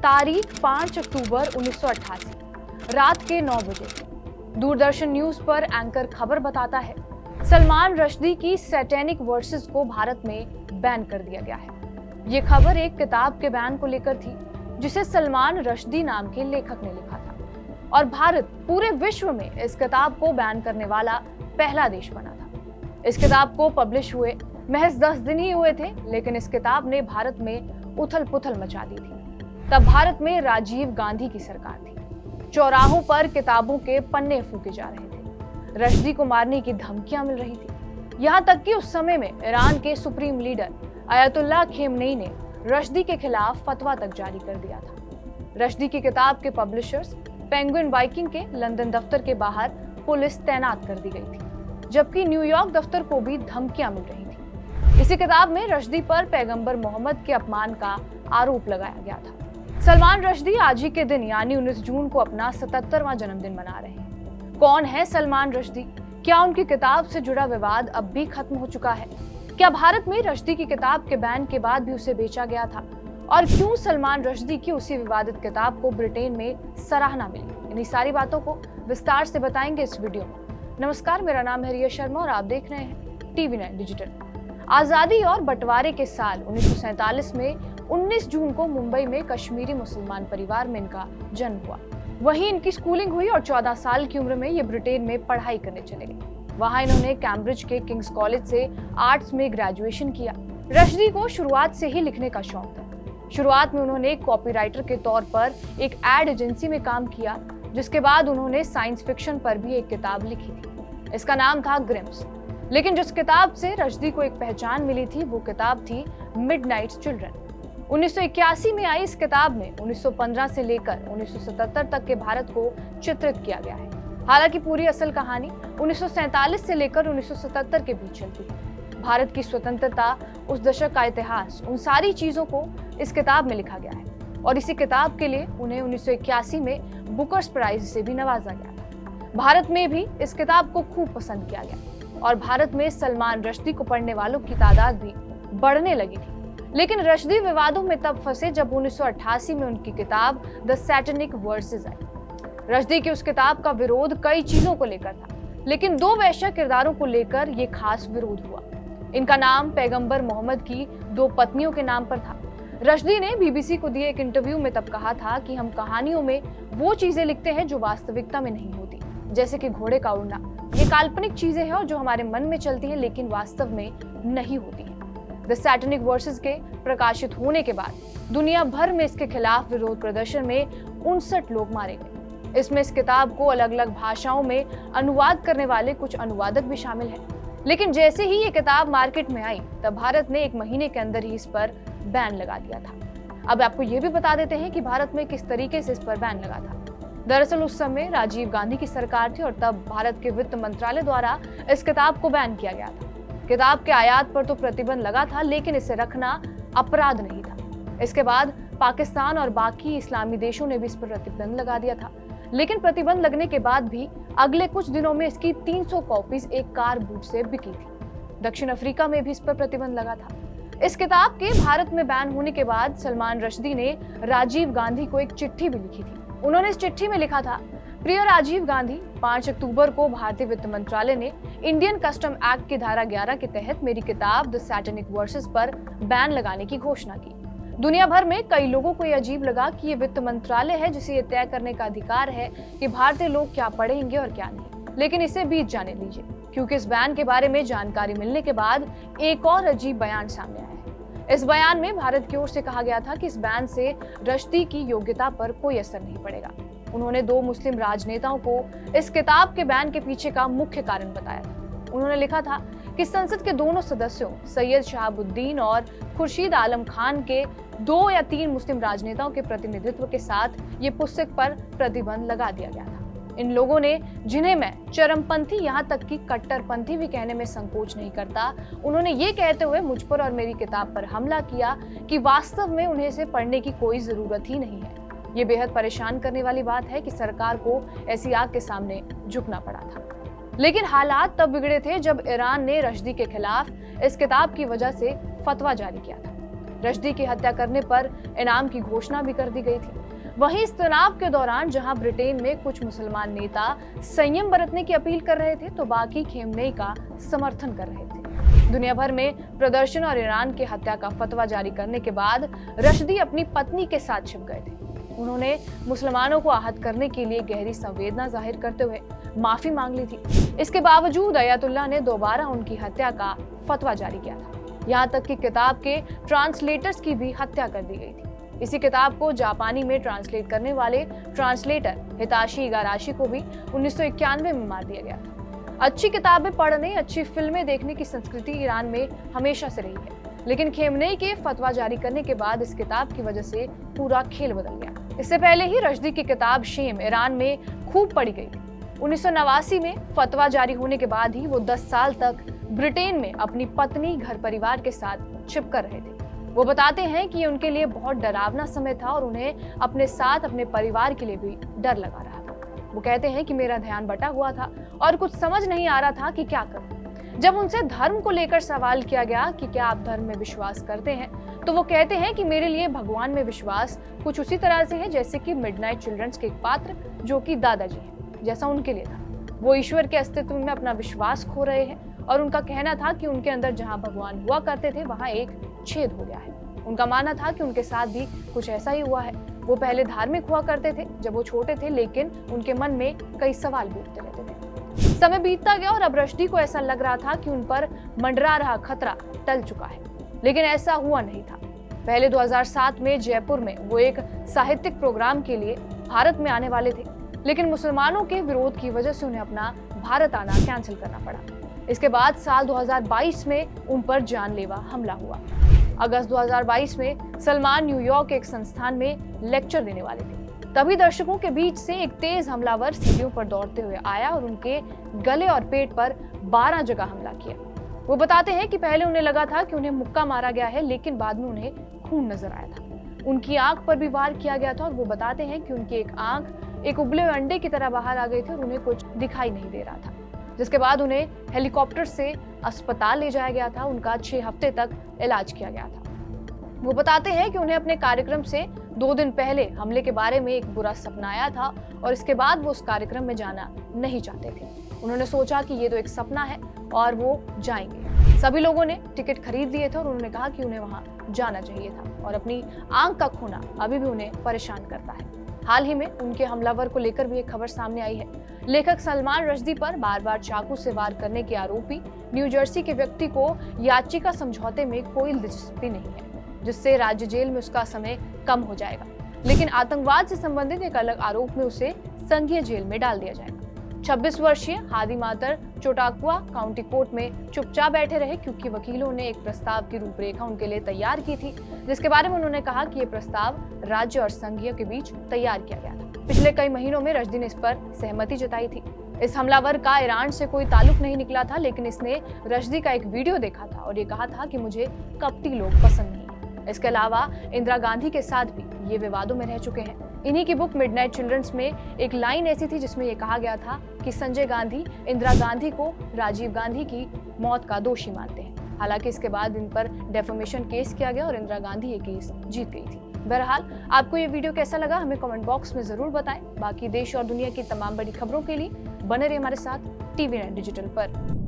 तारीख 5 अक्टूबर 1988 रात के 9 बजे। दूरदर्शन न्यूज पर एंकर खबर बताता है, सलमान रश्दी की सैटेनिक वर्सेस को भारत में बैन कर दिया गया है। ये खबर एक किताब के बैन को लेकर थी जिसे सलमान रश्दी नाम के लेखक ने लिखा था, और भारत पूरे विश्व में इस किताब को बैन करने वाला पहला देश बना था। इस किताब को पब्लिश हुए महज 10 दिन ही हुए थे, लेकिन इस किताब ने भारत में उथल पुथल मचा दी थी। तब भारत में राजीव गांधी की सरकार थी। चौराहों पर किताबों के पन्ने फूके जा रहे थे। रश्दी को मारने की धमकियां मिल रही थी। यहाँ तक कि उस समय में ईरान के सुप्रीम लीडर अयतुल्लाह खेमनेई ने रश्दी के खिलाफ फतवा तक जारी कर दिया था। रश्दी की किताब के पब्लिशर्स पेंगुइन वाइकिंग के लंदन दफ्तर के बाहर पुलिस तैनात कर दी गई थी, जबकि न्यूयॉर्क दफ्तर को भी धमकियां मिल रही थी। इसी किताब में रश्दी पर पैगंबर मोहम्मद के अपमान का आरोप लगाया गया था। सलमान रश्दी आज ही के दिन यानी 19 जून को अपना 77वां जन्मदिन मना रहे हैं। कौन है सलमान रश्दी? क्या उनकी किताब से जुड़ा विवाद अब भी खत्म हो चुका है? क्या भारत में रश्दी की किताब के बैन के बाद भी उसे बेचा गया था? और क्यों सलमान रश्दी की उसी विवादित किताब को ब्रिटेन में सराहना मिली? इन्हीं सारी बातों को विस्तार से बताएंगे इस वीडियो में। नमस्कार, मेरा नाम है रिया शर्मा और आप देख रहे हैं TV9 डिजिटल। आजादी और बंटवारे के साल 1947 में 19 जून को मुंबई में कश्मीरी मुसलमान परिवार में इनका जन्म हुआ। वहीं इनकी स्कूलिंग हुई और 14 साल की उम्र में ये ब्रिटेन में पढ़ाई करने चले गए। वहां इन्होंने कैम्ब्रिज के किंग्स कॉलेज से आर्ट्स में ग्रेजुएशन किया। रश्दी को शुरुआत से ही लिखने का शौक था। शुरुआत में उन्होंने एक कॉपीराइटर के तौर पर एक एड एजेंसी में काम किया, जिसके बाद उन्होंने साइंस फिक्शन पर भी एक किताब लिखी थी। इसका नाम था ग्रिम्स। लेकिन जिस किताब से रश्दी को एक पहचान मिली थी वो किताब थी मिडनाइट चिल्ड्रन। 1981 में आई इस किताब में 1915 से लेकर 1977 तक के भारत को चित्रित किया गया है। हालांकि पूरी असल कहानी 1947 से लेकर 1977 के बीच चलती है। भारत की स्वतंत्रता, उस दशक का इतिहास, उन सारी चीजों को इस किताब में लिखा गया है, और इसी किताब के लिए उन्हें 1981 में बुकर्स प्राइज से भी नवाजा गया था। भारत में भी इस किताब को खूब पसंद किया गया और भारत में सलमान रश्दी को पढ़ने वालों की तादाद भी बढ़ने लगी थी। लेकिन रश्दी विवादों में तब फंसे जब 1988 में उनकी किताब the satanic versus I. Rushdie की उस किताब का विरोध कई चीजों को लेकर था, लेकिन 2 वैश्य किरदारों को लेकर यह खास विरोध हुआ। इनका नाम पैगंबर मोहम्मद की 2 पत्नियों के नाम पर था। रश्दी ने BBC को दिए एक इंटरव्यू में तब कहा था कि हम कहानियों में वो चीजें लिखते हैं जो वास्तविकता में नहीं होती, जैसे कि घोड़े का उड़ना। ये काल्पनिक चीजें हैं और जो हमारे मन में चलती हैं लेकिन वास्तव में नहीं होती हैं। द सैटेनिक वर्सेस के प्रकाशित होने के बाद दुनिया भर में इसके खिलाफ विरोध प्रदर्शन में 59 लोग मारे गए। इसमें इस किताब को अलग अलग भाषाओं में अनुवाद करने वाले कुछ अनुवादक भी शामिल हैं। लेकिन जैसे ही ये किताब मार्केट में आई तब भारत ने 1 महीने के अंदर ही इस पर बैन लगा दिया था। अब आपको ये भी बता देते हैं कि भारत में किस तरीके से इस पर बैन लगा था। दरअसल उस समय राजीव गांधी की सरकार थी और तब भारत के वित्त मंत्रालय द्वारा इस किताब को बैन किया गया था। किताब के आयात पर तो प्रतिबंध लगा था, लेकिन इसे रखना अपराध नहीं था। इसके बाद पाकिस्तान और बाकी इस्लामी देशों ने भी इस पर प्रतिबंध लगा दिया था। लेकिन प्रतिबंध लगने के बाद भी अगले कुछ दिनों में इसकी 300 कॉपीज एक कार बूट से बिकी थी। दक्षिण अफ्रीका में भी इस पर प्रतिबंध लगा था। इस किताब के भारत में बैन होने के बाद सलमान रश्दी ने राजीव गांधी को एक चिट्ठी भी लिखी थी। उन्होंने इस चिट्ठी में लिखा था, प्रिय राजीव गांधी, 5 अक्टूबर को भारतीय वित्त मंत्रालय ने इंडियन कस्टम एक्ट की धारा 11 के तहत मेरी किताब द सैटेनिक वर्सेस पर बैन लगाने की घोषणा की। दुनिया भर में कई लोगों को यह अजीब लगा कि ये वित्त मंत्रालय है जिसे ये तय करने का अधिकार है कि भारतीय लोग क्या पढ़ेंगे और क्या नहीं। लेकिन इसे बीत जाने दीजिए, क्योंकि इस बैन के बारे में जानकारी मिलने के बाद एक और अजीब बयान सामने आया है। इस बयान में भारत की ओर से कहा गया था कि इस बैन से रश्दी की योग्यता पर कोई असर नहीं पड़ेगा। उन्होंने 2 मुस्लिम राजनेताओं को इस किताब के बैन के पीछे का मुख्य कारण बताया था। उन्होंने लिखा था कि संसद के दोनों सदस्यों सैयद शहाबुद्दीन और खुर्शीद आलम खान के 2 या 3 मुस्लिम राजनेताओं के प्रतिनिधित्व के साथ ये पुस्तक पर प्रतिबंध लगा दिया गया था। इन लोगों ने, जिन्हें मैं चरमपंथी यहाँ तक कि कट्टरपंथी भी कहने में संकोच नहीं करता, उन्होंने ये कहते हुए मुझ पर और मेरी किताब पर हमला किया कि वास्तव में उन्हें इसे पढ़ने की कोई जरूरत ही नहीं है। ये बेहद परेशान करने वाली बात है कि सरकार को ऐसी आग के सामने झुकना पड़ा था। लेकिन हालात तब बिगड़े थे जब ईरान ने रश्दी के खिलाफ इस किताब की वजह से फतवा जारी किया था। रश्दी की हत्या करने पर इनाम की घोषणा भी कर दी गई थी। वहीं इस तनाव के दौरान जहां ब्रिटेन में कुछ मुसलमान नेता संयम बरतने की अपील कर रहे थे, तो बाकी खेमनेई का समर्थन कर रहे थे। दुनिया भर में प्रदर्शन और ईरान के हत्या का फतवा जारी करने के बाद रश्दी अपनी पत्नी के साथ छिप गए थे। उन्होंने मुसलमानों को आहत करने के लिए गहरी संवेदना जाहिर करते हुए माफी मांग ली थी। इसके बावजूद अयातुल्लाह ने दोबारा उनकी हत्या का फतवा जारी किया था। यहाँ तक कि किताब के ट्रांसलेटर्स की भी हत्या कर दी गई थी। इसी किताब को जापानी में ट्रांसलेट करने वाले ट्रांसलेटर हिताशी इगाराशी को भी 1991 में मार दिया गया था। अच्छी किताबें पढ़ने, अच्छी फिल्में देखने की संस्कृति ईरान में हमेशा से रही है, लेकिन खेमनेई के फतवा जारी करने के बाद इस किताब की वजह से पूरा खेल बदल गया। इससे पहले ही रश्दी की किताब शेम ईरान में खूब पढ़ी गई थी। 1989 में फतवा जारी होने के बाद ही वो 10 साल तक ब्रिटेन में अपनी पत्नी, घर परिवार के साथ छिप कर रहे थे। वो बताते हैं कि ये उनके लिए बहुत डरावना समय था और उन्हें अपने साथ अपने परिवार के लिए भी डर लगा रहा था। वो कहते हैं कि मेरा ध्यान बटा हुआ था और कुछ समझ नहीं आ रहा था कि क्या करूं। जब उनसे धर्म को लेकर सवाल किया गया कि क्या आप धर्म में विश्वास करते हैं, तो वो कहते हैं कि मेरे लिए भगवान में विश्वास कुछ उसी तरह से है जैसे कि मिडनाइट चिल्ड्रंस के एक पात्र जो कि दादाजी हैं, जैसा उनके लिए था। वो ईश्वर के अस्तित्व में अपना विश्वास खो रहे हैं और उनका कहना था कि उनके अंदर जहां भगवान हुआ करते थे वहां एक छेद हो गया है। उनका मानना था कि उनके साथ भी कुछ ऐसा ही हुआ है। वो पहले धार्मिक हुआ करते थे जब वो छोटे थे, लेकिन उनके मन में कई सवाल भी उठते रहते थे। समय बीतता गया और अब रश्दी को ऐसा लग रहा था कि उन पर मंडरा रहा खतरा टल चुका है, लेकिन ऐसा हुआ नहीं था। पहले 2007 में जयपुर में वो एक साहित्यिक प्रोग्राम के लिए भारत में आने वाले थे, लेकिन मुसलमानों के विरोध की वजह से उन्हें अपना भारत आना कैंसिल करना पड़ा। इसके बाद साल 2022 में उन पर जानलेवा हमला हुआ। अगस्त 2022 में सलमान न्यूयॉर्क के एक संस्थान में लेक्चर देने वाले थे। तभी दर्शकों के बीच से एक तेज हमलावर सीढ़ियों पर दौड़ते हुए आया और उनके गले और पेट पर 12 जगह हमला किया। वो बताते हैं कि पहले उन्हें लगा था कि उन्हें मुक्का मारा गया है, लेकिन बाद में उन्हें खून नजर आया था। उनकी आंख पर भी वार किया गया था और वो बताते हैं कि उनकी एक आंख एक उबले हुए अंडे की तरह बाहर आ गई थी और उन्हें कुछ दिखाई नहीं दे रहा था। जिसके बाद उन्हें हेलीकॉप्टर से अस्पताल ले जाया गया था। उनका 6 हफ्ते तक इलाज किया गया था। वो बताते हैं कि उन्हें अपने कार्यक्रम से 2 दिन पहले हमले के बारे में एक बुरा सपना आया था और इसके बाद वो उस कार्यक्रम में जाना नहीं चाहते थे। उन्होंने सोचा कि ये तो एक सपना है और वो जाएंगे। सभी लोगों ने टिकट खरीद लिए थे और उन्होंने कहा कि उन्हें वहां जाना चाहिए था और अपनी आंख का खोना अभी भी उन्हें परेशान करता है। हाल ही में उनके हमलावर को लेकर भी एक खबर सामने आई है। लेखक सलमान रश्दी पर बार बार चाकू से वार करने के आरोपी न्यू जर्सी के व्यक्ति को याचिका समझौते में कोई दिलचस्पी नहीं है, जिससे राज्य जेल में उसका समय कम हो जाएगा, लेकिन आतंकवाद से संबंधित एक अलग आरोप में उसे संघीय जेल में डाल दिया जाएगा। 26 वर्षीय हादी मातर चोटाकुआ काउंटी कोर्ट में चुपचाप बैठे रहे क्योंकि वकीलों ने एक प्रस्ताव की रूपरेखा उनके लिए तैयार की थी, जिसके बारे में उन्होंने कहा कि ये प्रस्ताव राज्य और संघीय के बीच तैयार किया गया था। पिछले कई महीनों में रश्दी ने इस पर सहमति जताई थी। इस हमलावर का ईरान से कोई ताल्लुक नहीं निकला था, लेकिन इसने रश्दी का एक वीडियो देखा था और ये कहा था कि मुझे कपटी लोग पसंद नहीं। इसके अलावा इंदिरा गांधी के साथ भी ये विवादों में रह चुके हैं। इन्हीं की बुक मिडनाइट चिल्ड्रंस में एक लाइन ऐसी थी जिसमें ये कहा गया था कि संजय गांधी इंदिरा गांधी को राजीव गांधी की मौत का दोषी मानते हैं। हालांकि इसके बाद इन पर डेफेमेशन केस किया गया और इंदिरा गांधी ये केस जीत गई थी। बहरहाल आपको ये वीडियो कैसा लगा हमें कमेंट बॉक्स में जरूर बताएं। बाकी देश और दुनिया की तमाम बड़ी खबरों के लिए बने रहिए हमारे साथ TV9 डिजिटल पर।